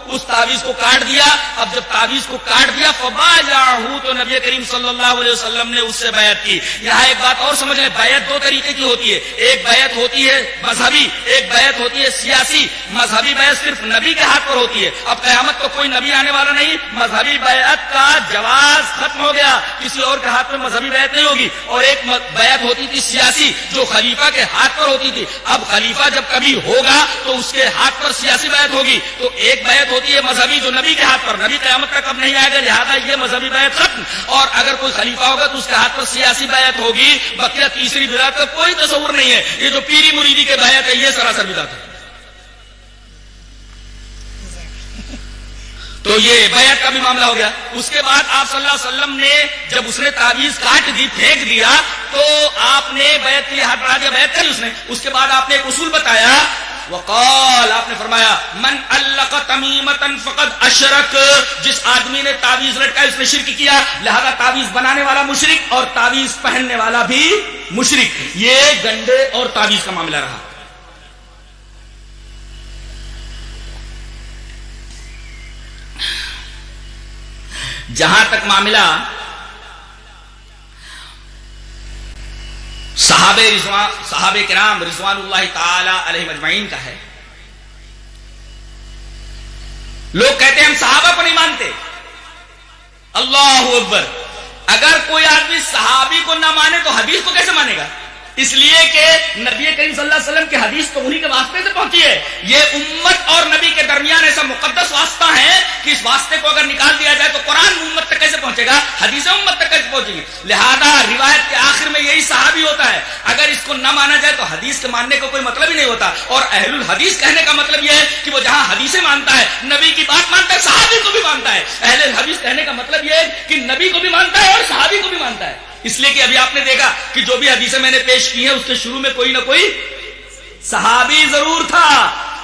S7: اس تعویذ کو کاٹ دیا. اب جب تعویذ کو کاٹ دیا فبایعہ, تو نبی کریم صلی اللہ علیہ وسلم نے اس سے بیعت کی. یہاں ایک بات اور سمجھ لیں, بیعت 2 طریقے کی ہوتی ہے. ایک بیعت ہوتی ہے مذہبی, ایک بیعت ہوتی ہے سیاسی. مذہبی بیعت صرف نبی کے ہاتھ پر ہوتی ہے. اب قیامت کو کوئی نبی آنے والا نہیں, مذہبی بیعت کا جواز ختم ہو گیا, کسی اور کے ہاتھ میں مذہبی بیعت نہیں ہوگی. اور ایک بیعت ہوتی تھی سیاسی جو خلیفہ کے ہاتھ پر ہوتی تھی. اب خلیفہ جب کبھی ہوگا تو اس کے ہاتھ پر سیاسی بیعت ہوگی. تو ایک بیعت ہوتی ہے مذہبی جو نبی کے ہاتھ پر, نبی قیامت تک اب نہیں آئے گا, لہذا یہ مذہبی بیعت ختم. اور اگر کوئی خلیفہ ہوگا تو اس کے ہاتھ پر سیاسی بیعت ہوگی. بقیہ تیسری بدعت کا کوئی تصور نہیں ہے. یہ جو پیری مریدی کے بیعت ہے یہ سراسر بدعت ہے. تو یہ بیعت کا بھی معاملہ ہو گیا. اس کے بعد آپ صلی اللہ علیہ وسلم نے جب اس نے تعویذ کاٹ دی, پھینک دیا, تو آپ نے بیعت کے لیے ہاتھ بڑھا دیا, بیعت کری اس نے. اس کے بعد آپ نے ایک اصول بتایا, وقال, آپ نے فرمایا من علق تمیمۃ فقد اشرک, جس آدمی نے تعویذ لٹکا اس نے شرک کیا, لہذا تعویذ بنانے والا مشرک اور تعویذ پہننے والا بھی مشرک. یہ گنڈے اور تعویذ کا معاملہ رہا. جہاں تک معاملہ صحابہ کرام رضوان اللہ تعالی علیہ اجمعین کا ہے, لوگ کہتے ہیں ہم صحابہ کو نہیں مانتے. اللہ اکبر, اگر کوئی آدمی صحابی کو نہ مانے تو حدیث کو کیسے مانے گا؟ اس لیے کہ نبی کریم صلی اللہ علیہ وسلم کی حدیث تو انہی کے واسطے سے پہنچی ہے. یہ امت اور نبی کے درمیان ایسا مقدس واسطہ ہے کہ اس واسطے کو اگر نکال دیا جائے تو قرآن امت تک کیسے پہنچے گا, حدیثیں امت تک کیسے پہنچیں گی؟ لہذا روایت کے آخر میں یہی صحابی ہوتا ہے. اگر اس کو نہ مانا جائے تو حدیث کے ماننے کا کوئی مطلب ہی نہیں ہوتا. اور اہل الحدیث کہنے کا مطلب یہ ہے کہ وہ جہاں حدیثیں مانتا ہے, نبی کی بات مانتا ہے, صحابی کو بھی مانتا ہے. اہل الحدیث کہنے کا مطلب یہ ہے کہ نبی کو بھی مانتا ہے اور صحابی کو بھی مانتا ہے. اس لیے کہ ابھی آپ نے دیکھا کہ جو بھی حدیثیں میں نے پیش کی ہیں اس کے شروع میں کوئی نہ کوئی صحابی ضرور تھا.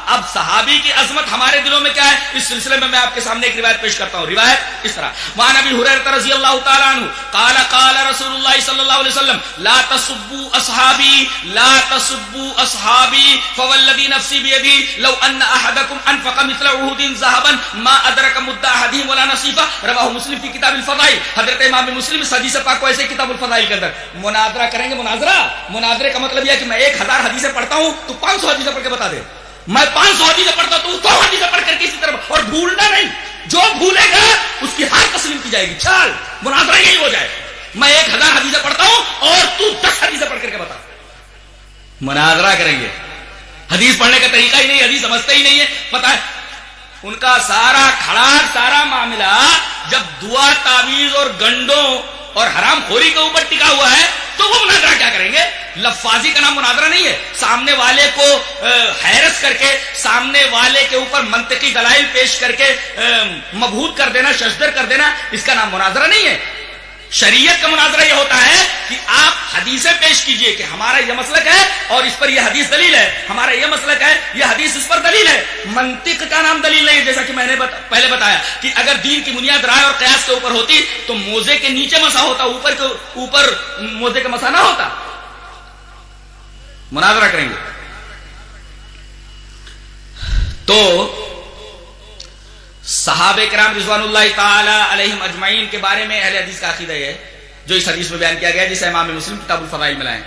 S7: اب صحابی کی عظمت ہمارے دلوں میں کیا ہے, اس سلسلے میں آپ کے سامنے ایک روایت پیش کرتا ہوں. روایت اس طرح, وعن ابی ہریرہ رضی اللہ تعالی عنہ قال قال رسول اللہ صلی اللہ علیہ وسلم لا تسبوا اصحابی لا تسبوا اصحابی فوالذی نفسی بیدی لو ان احدکم انفق مثل احد ذهبا ما ادرک مد احدهم ولا نصیبہ. رواہ مسلم فی کتاب الفضائل. حضرت امام مسلم اس حدیث پاک کو ایسے کتاب الفضائل کے اندر مناظرہ کریں گے. مناظرے کا مطلب یہ ہے کہ میں 1000 حدیثیں پڑھتا ہوں تو 500 حدیثیں پڑھ کے بتا دے, میں 500 حدیثیں پڑھتا تو 100 حدیثیں پڑھ کر کسی طرف, اور بھولنا نہیں. جو بھولے گا اس کی ہار تسلیم کی جائے گی. چل مناظرہ یہی ہو جائے. میں 1000 حدیثیں پڑھتا ہوں اور تو 10 حدیثیں پڑھ کر کے بتا. مناظرہ کریں گے. حدیث پڑھنے کا طریقہ ہی نہیں, حدیث سمجھتے ہی نہیں ہے. پتا ہے ان کا سارا کھڑاک, سارا معاملہ جب دعا, تعویذ اور گنڈوں اور حرام خوری کے اوپر ٹکا ہوا ہے تو وہ مناظرہ کیا کریں گے؟ لفاظی کا نام مناظرہ نہیں ہے. سامنے والے کو حیرت کر کے, سامنے والے کے اوپر منطقی دلائل پیش کر کے مبہوت کر دینا, ششدر کر دینا, اس کا نام مناظرہ نہیں ہے. شریعت کا مناظرہ یہ ہوتا ہے کہ آپ حدیثیں پیش کیجئے کہ ہمارا یہ مسلک ہے اور اس پر یہ حدیث دلیل ہے, ہمارا یہ مسلک ہے, یہ حدیث اس پر دلیل ہے. منطق کا نام دلیل نہیں ہے. جیسا کہ میں نے پہلے بتایا کہ اگر دین کی بنیاد رائے اور قیاس کے اوپر ہوتی تو موزے کے نیچے مسا ہوتا, اوپر موزے کا مسا نہ ہوتا. مناظرہ کریں گے تو صحابہ کرام رضوان اللہ تعالی علیہم اجمعین کے بارے میں اہل حدیث کا عقیدہ ہے جو اس حدیث میں بیان کیا گیا ہے, جسے امام مسلم کتاب الفضائل میں لائے.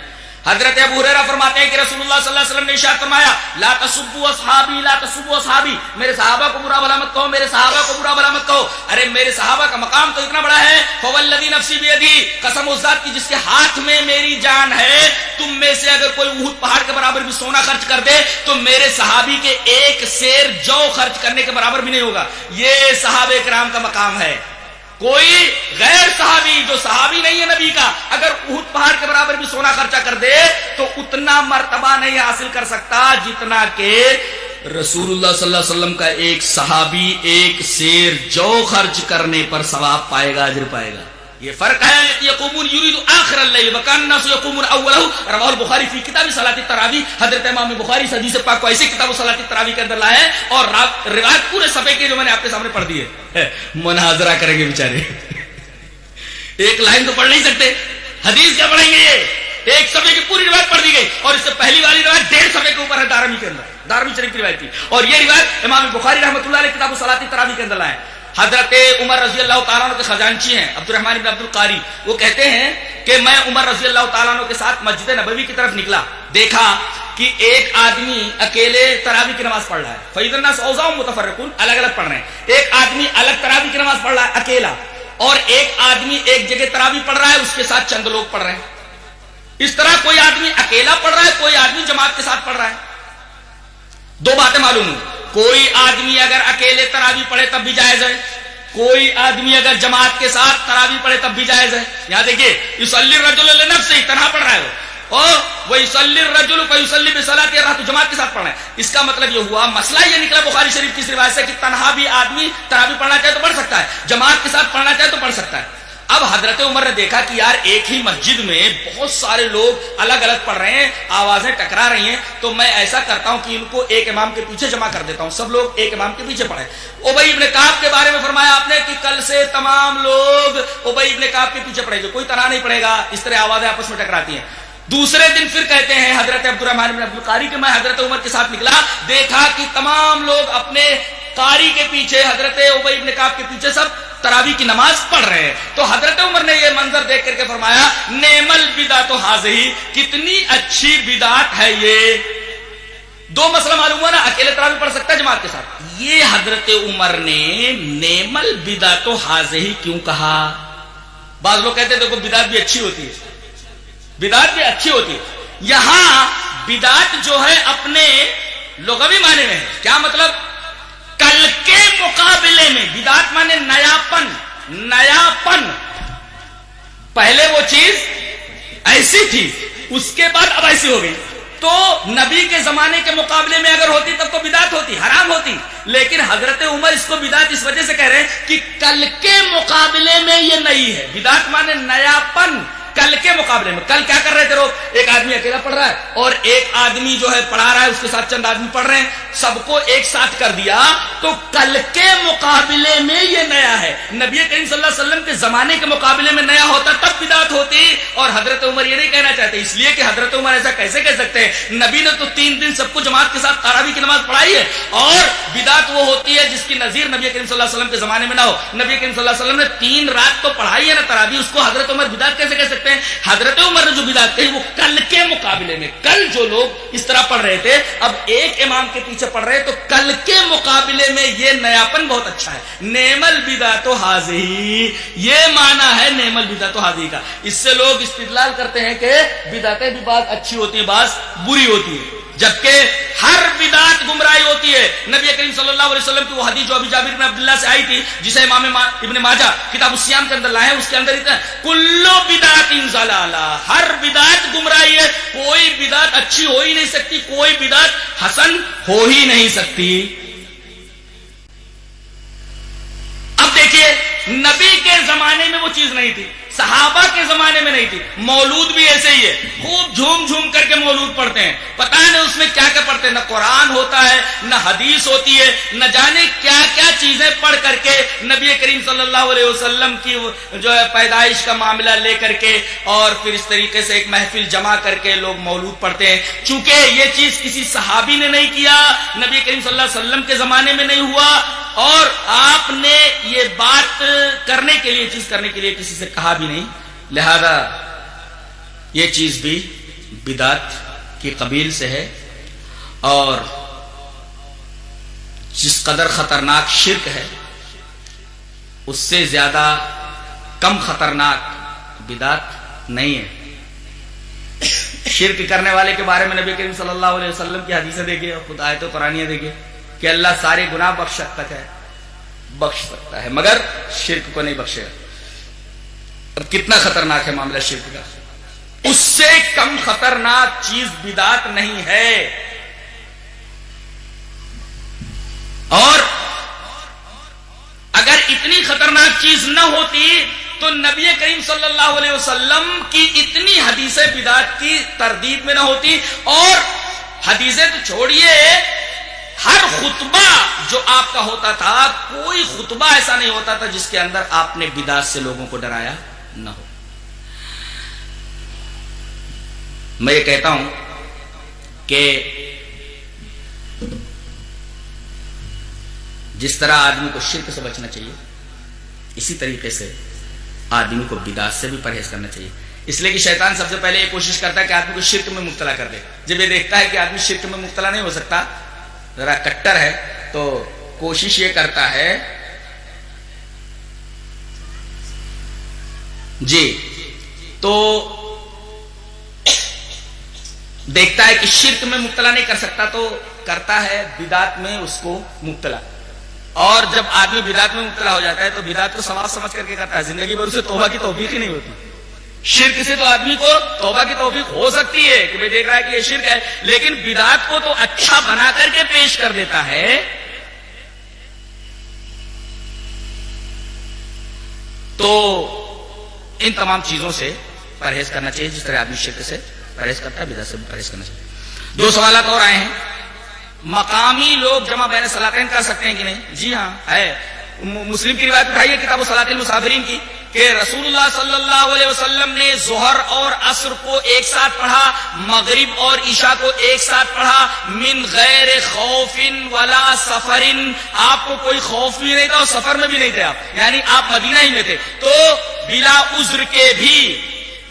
S7: حضرت ابو ہریرہ فرماتے ہیں کہ رسول اللہ صلی اللہ علیہ وسلم نے ارشاد فرمایا لا تسبوا اصحابی, لا تسبوا اصحابی, میرے صحابہ کو برا بھلا مت کہو, میرے صحابہ کو برا بھلا مت کہو. ارے میرے صحابہ کا مقام تو اتنا بڑا ہے. فوالذی نفسی بیدی, قسم اس ذات کی جس کے ہاتھ میں میری جان ہے, تم میں سے اگر کوئی احد پہاڑ کے برابر بھی سونا خرچ کر دے تو میرے صحابی کے ایک سیر جو خرچ کرنے کے برابر بھی نہیں ہوگا. یہ صحابہ کرام کا مقام ہے. کوئی غیر صحابی جو صحابی نہیں ہے نبی کا اگر احد پہاڑ کے برابر بھی سونا خرچہ کر دے تو اتنا مرتبہ نہیں حاصل کر سکتا جتنا کہ رسول اللہ صلی اللہ علیہ وسلم کا ایک صحابی ایک سیر جو خرچ کرنے پر ثواب پائے گا, اجر پائے گا. یہ فرق ہے. یقومون یرید آخر اللیل وکان الناس یقومون اولہ, رواہ البخاری فی کتاب صلاۃ التراویح. حضرت امام بخاری اس حدیث پاک کو ایسے کتاب صلاۃ التراویح کے اندر لائے ہیں اور روایت پورے صفحے کی جو میں نے آپ کے سامنے پڑھ دی ہے. مناظرہ کریں گے بیچارے, ایک لائن تو پڑھ نہیں سکتے, حدیث کیا پڑھیں گے؟ یہ ایک صفحے کی پوری روایت پڑھ دی گئی اور اس سے پہلی والی روایت 1.5 صفحے کے اوپر ہے دارمی کے اندر, دارمی شریف کی روایت تھی. اور یہ روایت امام بخاری رحمۃ اللہ علیہ کتاب صلاۃ التراویح کے اندر لائے. حضرت عمر رضی اللہ تعالیٰ عنہ کے خزانچی ہیں عبد الرحمن بن عبد القاری, وہ کہتے ہیں کہ میں عمر رضی اللہ تعالیٰ عنہ کے ساتھ مسجد نبوی کی طرف نکلا, دیکھا کہ ایک آدمی اکیلے تراویح کی نماز پڑھ رہا ہے. فإذا الناس أوزاع متفرقون, الگ الگ پڑھ رہے ہیں. ایک آدمی الگ تراویح کی نماز پڑھ رہا ہے اکیلا, اور ایک آدمی ایک جگہ تراویح پڑھ رہا ہے, اس کے ساتھ چند لوگ پڑھ رہے ہیں. اس طرح کوئی آدمی اکیلا پڑھ رہا ہے, کوئی آدمی جماعت کے ساتھ پڑھ رہا ہے. دو باتیں معلوم ہوئی. کوئی آدمی اگر اکیلے تراویح پڑھے تب بھی جائز ہے, کوئی آدمی اگر جماعت کے ساتھ تراویح پڑھے تب بھی جائز ہے. یہاں دیکھیے یصلی الرجل لنفسہ, تنہا پڑھ رہا ہے وہ, اور ویصلی الرجل فیصلی بصلاۃ الرحمۃ, جماعت کے ساتھ پڑھ رہا ہے. اس کا مطلب یہ ہوا, مسئلہ یہ نکلا بخاری شریف کی اس روایت سے کہ تنہا بھی آدمی تراویح پڑھنا چاہے تو پڑھ سکتا ہے, جماعت کے ساتھ پڑھنا چاہے تو پڑھ سکتا ہے. اب حضرت عمر نے دیکھا کہ یار ایک ہی مسجد میں بہت سارے لوگ الگ الگ پڑھ رہے ہیں, آوازیں ٹکرا رہی ہیں, تو میں ایسا کرتا ہوں کہ ان کو ایک امام کے پیچھے جمع کر دیتا ہوں, سب لوگ ایک امام کے پیچھے پڑھیں. ابی ابن کعب کے بارے میں فرمایا آپ نے کہ کل سے تمام لوگ ابی ابن کعب کے پیچھے پڑھیں گے, کوئی تنہا نہیں پڑھے گا. اس طرح آوازیں آپس میں ٹکراتی ہیں. دوسرے دن پھر کہتے ہیں حضرت عبد الرحمن بن عبد القاری کہ میں حضرت عمر کے ساتھ نکلا, دیکھا کہ تمام لوگ اپنے قاری کے پیچھے, حضرت ابی ابن کعب کے پیچھے سب تراویح کی نماز پڑھ رہے ہیں. تو حضرت عمر نے یہ منظر دیکھ کر کے فرمایا نعم البدعۃ ھذہ, کتنی اچھی بدعت ہے یہ. دو مسئلہ معلوم ہوا نا, اکیلے تراویح پڑھ سکتا ہے جماعت کے ساتھ. یہ حضرت عمر نے نعم البدعۃ ھذہ کیوں کہا؟ بعض لوگ کہتے ہیں دیکھو بدعت بھی اچھی ہوتی ہے, بدعت بھی اچھی ہوتی ہے. یہاں بدعت جو ہے اپنے لغوی معنی میں ہے. کیا مطلب؟ کل کے مقابلے میں. بدعت مانے نیاپن, نیاپن. پہلے وہ چیز ایسی تھی, اس کے بعد اب ایسی ہو گئی. تو نبی کے زمانے کے مقابلے میں اگر ہوتی تب تو بدعت ہوتی, حرام ہوتی. لیکن حضرت عمر اس کو بدعت اس وجہ سے کہہ رہے ہیں کہ کل کے مقابلے میں یہ نئی ہے. بدعت مانے نیاپن, کل کے مقابلے میں. کل کیا کر رہے تھے لوگ؟ ایک آدمی اکیلا پڑھ رہا ہے اور ایک آدمی جو ہے پڑھا رہا ہے, اس کے ساتھ چند آدمی پڑھ رہے ہیں, سب کو ایک ساتھ کر دیا. تو کل کے مقابلے میں یہ نیا ہے. نبی کریم صلی اللہ علیہ وسلم کے زمانے کے مقابلے میں نیا ہوتا تب بدعت ہوتی. اور حضرت عمر یہ نہیں کہنا چاہتے, اس لیے کہ حضرت عمر ایسا کیسے کہہ سکتے ہیں؟ نبی نے تو 3 دن سب کو جماعت کے ساتھ تراویح کی نماز پڑھائی ہے, اور بدعت وہ ہوتی ہے جس کی نظیر نبی کریم صلی اللہ علیہ وسلم کے زمانے میں نہ ہو. نبی کریم صلی اللہ علیہ وسلم نے 3 رات تو پڑھائی ہے نا تراویح, اس کو حضرت عمر بدعت کیسے کہہ سکتے رکھتے ہیں. حضرت عمر نے جو بدعت کہی وہ کل کے مقابلے میں, کل جو لوگ اس طرح پڑھ رہے تھے اب ایک امام کے پیچھے پڑھ رہے تو کل کے مقابلے میں یہ نیاپن بہت اچھا ہے. نعم البدعۃ ھذہ, یہ معنی ہے نعم البدعۃ ھذہ کا. اس سے لوگ استدلال کرتے ہیں کہ بدعتیں بھی بعض اچھی ہوتی ہیں بعض بری ہوتی ہیں, جبکہ ہر بدعت گمراہی ہوتی ہے. نبی کریم صلی اللہ علیہ وسلم کی وہ حدیث جو ابھی جابر بن عبداللہ سے آئی تھی, جسے امام ابن ماجہ کتاب الصیام کے اندر لائے ہیں, اس کے اندر اتنا کلو بدعت ضلالہ, ہر بدعت گمراہی ہے. کوئی بدعت اچھی ہو ہی نہیں سکتی, کوئی بدعت حسن ہو ہی نہیں سکتی. اب دیکھیے نبی کے زمانے میں وہ چیز نہیں تھی, صحابہ کے زمانے میں نہیں تھی. مولود بھی ایسے ہی ہے, خوب جھوم جھوم کر کے مولود پڑھتے ہیں, پتہ نہیں اس میں کیا کیا پڑھتے ہیں, نہ قرآن ہوتا ہے نہ حدیث ہوتی ہے, نہ جانے کیا کیا چیزیں پڑھ کر کے نبی کریم صلی اللہ علیہ وسلم کی جو ہے پیدائش کا معاملہ لے کر کے اور پھر اس طریقے سے ایک محفل جمع کر کے لوگ مولود پڑھتے ہیں. چونکہ یہ چیز کسی صحابی نے نہیں کیا, نبی کریم صلی اللہ علیہ وسلم کے زمانے میں نہیں ہوا, اور آپ نے یہ بات کرنے کے لیے چیز کرنے کے لیے کسی سے کہا بھی نہیں, لہذا یہ چیز بھی بدعت کی قبیل سے ہے. اور جس قدر خطرناک شرک ہے اس سے زیادہ کم خطرناک بدعت نہیں ہے. شرک کرنے والے کے بارے میں نبی کریم صلی اللہ علیہ وسلم کی حدیثیں دیکھیے اور خود آیت قرآنیہ دیکھیے کہ اللہ سارے گناہ بخش سکتا ہے مگر شرک کو نہیں بخشے گا. اب کتنا خطرناک ہے معاملہ شرک کا, اس سے کم خطرناک چیز بدعت نہیں ہے. اور اگر اتنی خطرناک چیز نہ ہوتی تو نبی کریم صلی اللہ علیہ وسلم کی اتنی حدیثیں بدعت کی تردید میں نہ ہوتی. اور حدیثیں تو چھوڑیے, ہر خطبہ جو آپ کا ہوتا تھا, کوئی خطبہ ایسا نہیں ہوتا تھا جس کے اندر آپ نے بدعت سے لوگوں کو ڈرایا نہ ہو. میں یہ کہتا ہوں کہ جس طرح آدمی کو شرک سے بچنا چاہیے اسی طریقے سے آدمی کو بدعت سے بھی پرہیز کرنا چاہیے. اس لیے کہ شیطان سب سے پہلے یہ کوشش کرتا ہے کہ آدمی کو شرک میں مبتلا کر دے. جب یہ دیکھتا ہے کہ آدمی شرک میں مبتلا نہیں ہو سکتا, ذرا کٹر ہے, تو کوشش یہ کرتا ہے جی, تو دیکھتا ہے کہ شرک میں مبتلا نہیں کر سکتا تو کرتا ہے بدعت میں اس کو مبتلا. اور جب آدمی بدعت میں مبتلا ہو جاتا ہے تو بدعت کو ثواب سمجھ کر کے کرتا ہے, زندگی بھر اسے توبہ کی توفیق ہی نہیں ہوتی. شرک سے تو آدمی کو توبہ کی توفیق ہو سکتی ہے کہ میں دیکھ رہا ہے کہ یہ شرک ہے, لیکن بدعت کو تو اچھا بنا کر کے پیش کر دیتا ہے. تو ان تمام چیزوں سے پرہیز کرنا چاہیے جس طرح آدمی شرک سے پرہیز کرتا ہے, بدعت سے پرہیز کرنا چاہیے. 2 سوالات اور آئے ہیں. مقامی لوگ جمع بین صلاتین کر سکتے ہیں کہ نہیں؟ جی ہاں ہے. مسلم کی روایت اٹھائی ہے کتاب صلاۃ المسافرین کی کہ رسول اللہ صلی اللہ علیہ وسلم نے ظہر اور عصر کو ایک ساتھ پڑھا, مغرب اور عشاء کو ایک ساتھ پڑھا, من غیر خوف ولا سفر. آپ کو کوئی خوف بھی نہیں تھا اور سفر میں بھی نہیں تھے آپ, یعنی آپ مدینہ ہی میں تھے. تو بلا عذر کے بھی,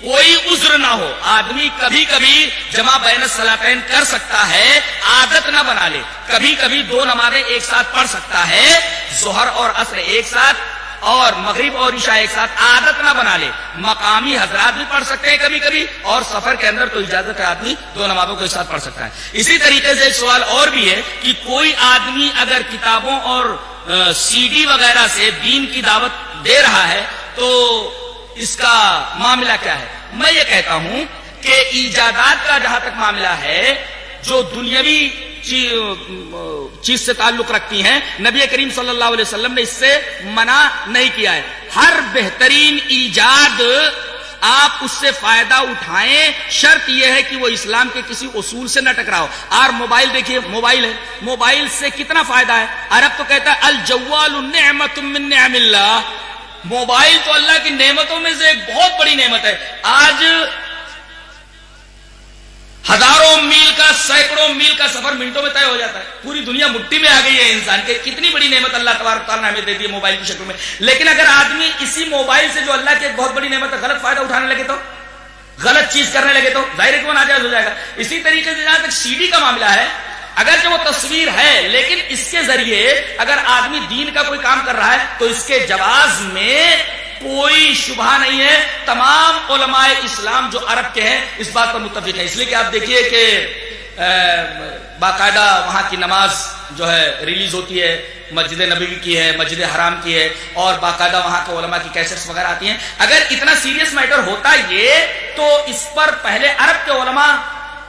S7: کوئی عذر نہ ہو, آدمی کبھی کبھی جمع بین الصلاتین کر سکتا ہے, عادت نہ بنا لے. کبھی کبھی 2 نمازیں ایک ساتھ پڑھ سکتا ہے, ظہر اور عصر ایک ساتھ اور مغرب اور عشاء ایک ساتھ, عادت نہ بنا لے. مقامی حضرات بھی پڑھ سکتے ہیں کبھی کبھی, اور سفر کے اندر تو اجازت ہے آدمی 2 نمازوں کو ایک ساتھ پڑھ سکتا ہے. اسی طریقے سے ایک سوال اور بھی ہے کہ کوئی آدمی اگر کتابوں اور CD وغیرہ سے دین کی دعوت دے رہا ہے تو اس کا معاملہ کیا ہے؟ میں یہ کہتا ہوں کہ ایجادات کا جہاں تک معاملہ ہے جو دنیاوی چیز سے تعلق رکھتی ہیں, نبی کریم صلی اللہ علیہ وسلم نے اس سے منع نہیں کیا ہے. ہر بہترین ایجاد آپ اس سے فائدہ اٹھائیں, شرط یہ ہے کہ وہ اسلام کے کسی اصول سے نہ ٹکراؤ. اور موبائل دیکھیے, موبائل ہے, موبائل سے کتنا فائدہ ہے. عرب تو کہتا ہے الجوال نعمت من نعم اللہ, موبائل تو اللہ کی نعمتوں میں سے ایک بہت بڑی نعمت ہے. آج ہزاروں میل کا سینکڑوں میل کا سفر منٹوں میں طے ہو جاتا ہے. پوری دنیا مٹھی میں آ گئی ہے انسان کے. کتنی بڑی نعمت اللہ تبارک تعالیٰ نے ہمیں دے دی ہے موبائل کی شکل میں. لیکن اگر آدمی اسی موبائل سے جو اللہ کی ایک بہت بڑی نعمت ہے غلط فائدہ اٹھانے لگے تو, غلط چیز کرنے لگے تو ظاہر ہے کہ وہ ناجائز ہو جائے گا. اسی طریقے سے جہاں تک سی ڈی کا معاملہ ہے, اگرچہ وہ تصویر ہے لیکن اس کے ذریعے اگر آدمی دین کا کوئی کام کر رہا ہے تو اس کے جواز میں کوئی شبہ نہیں ہے. تمام علماء اسلام جو عرب کے ہیں اس بات پر متفق ہیں. اس لیے کہ آپ دیکھیے کہ باقاعدہ وہاں کی نماز جو ہے ریلیز ہوتی ہے, مسجد نبوی کی ہے, مسجد حرام کی ہے, اور باقاعدہ وہاں کے علماء کی کیسٹس وغیرہ آتی ہیں. اگر اتنا سیریس میٹر ہوتا یہ تو اس پر پہلے عرب کے علماء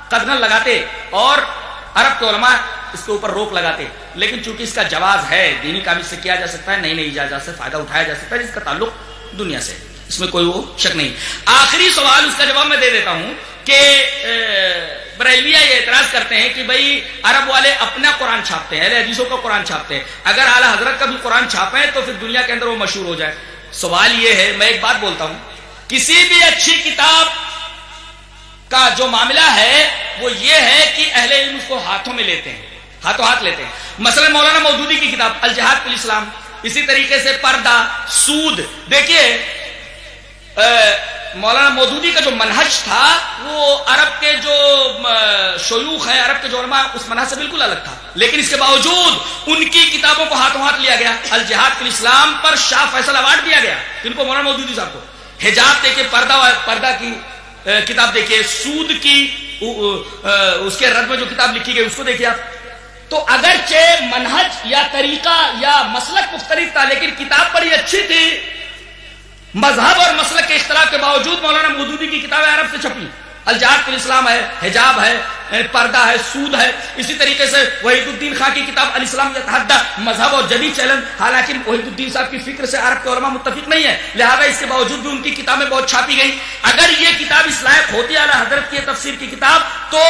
S7: قدغن لگاتے اور عرب کے علماء اس کے اوپر روک لگاتے. لیکن چونکہ اس کا جواز ہے, دینی کام اس سے کیا جا سکتا ہے, نہیں اجازت سے فائدہ اٹھایا جا سکتا ہے, جس کا تعلق دنیا سے, اس میں کوئی وہ شک نہیں. آخری سوال اس کا جواب میں دے دیتا ہوں کہ بریلویہ یہ اعتراض کرتے ہیں کہ بھئی عرب والے اپنا قرآن چھاپتے ہیں, اہل حدیثوں کا قرآن چھاپتے ہیں, اگر اعلی حضرت کا بھی قرآن چھاپیں تو پھر دنیا کے اندر وہ مشہور ہو جائے. سوال یہ ہے, میں ایک بات بولتا ہوں, کسی بھی اچھی کتاب کا جو معاملہ ہے وہ یہ ہے کہ اہل علم اس کو ہاتھوں میں لیتے ہیں, ہاتھوں ہاتھ لیتے ہیں. مثلا مولانا مودودی کی کتاب الجہاد فی الاسلام, اسی طریقے سے پردہ, سود. دیکھیے مولانا مودودی کا جو منہج تھا وہ عرب کے جو شیوخ ہیں, عرب کے جو علماء, اس منہج سے بالکل الگ تھا. لیکن اس کے باوجود ان کی کتابوں کو ہاتھوں ہاتھ لیا گیا. الجہاد فی الاسلام پر شاہ فیصل ایوارڈ دیا گیا, جن کو مولانا مودودی صاحب کو. حجاب دیکھیے, پردہ کی کتاب دیکھیے, سود کی اس کے رد میں جو کتاب لکھی گئی اس کو دیکھیے آپ. تو اگرچہ منہج یا طریقہ یا مسلک مختلف تھا لیکن کتاب بڑی اچھی تھی. مذہب اور مسلک کے اختلاف کے باوجود مولانا مودودی کی کتابیں عرب سے چھپی. الجہاد فی الاسلام ہے, حجاب ہے, پردہ ہے, سود ہے. اسی طریقے سے وحید الدین خان کی کتاب الاسلام یتحدی, مذہب اور جدید چیلنج. حالانکہ وحید الدین صاحب کی فکر سے عرب کے علماء متفق نہیں ہے, لہذا اس کے باوجود بھی ان کی کتابیں بہت چھاپی گئی. اگر یہ کتاب اس لائق ہوتی اعلی حضرت کی تفسیر کی کتاب تو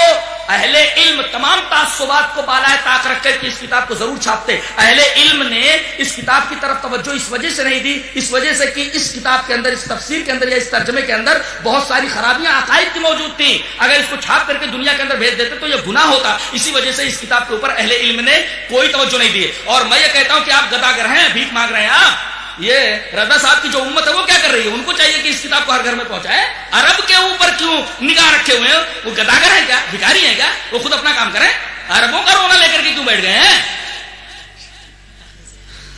S7: اہل علم تمام تعصبات کو بالائے طاق رکھ کر اس کتاب کو ضرور چھاپتے. اہل علم نے اس کتاب کی طرف توجہ اس وجہ سے نہیں دی, اس وجہ سے کہ اس کتاب کے اندر, اس تفسیر کے اندر یا اس ترجمے کے اندر بہت ساری خرابیاں عقائد کی موجود تھیں. اگر اس کو چھاپ کر کے دنیا کے اندر بھیج دیتے تو یہ گناہ ہوتا. اسی وجہ سے اس کتاب کے اوپر اہل علم نے کوئی توجہ نہیں دی. اور میں یہ کہتا ہوں کہ آپ گداگر ہیں, بھیک مانگ رہے ہیں آپ. یہ رضا صاحب کی جو امت ہے وہ کیا کر رہی ہے؟ ان کو چاہیے کہ اس کتاب کو ہر گھر میں پہنچائے. عرب کے اوپر کیوں نگاہ رکھے ہوئے ہیں؟ وہ گداگر ہیں کیا, بھکاری ہیں کیا؟ وہ خود اپنا کام کریں. عربوں کا رونا لے کر کے کیوں بیٹھ گئے ہیں؟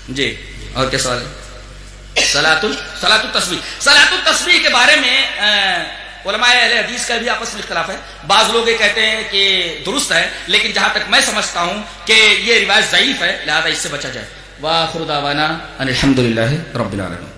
S7: جی اور کیا سوال ہے؟ صلاۃ التسبیح کے بارے میں علماء اہل حدیث کا بھی آپس میں اختلاف ہے. بعض لوگ یہ کہتے ہیں کہ درست ہے, لیکن جہاں تک میں سمجھتا ہوں کہ یہ روایت ضعیف ہے, لہذا اس سے بچا جائے. وآخر دعوانا ان الحمد للہ رب العالمین.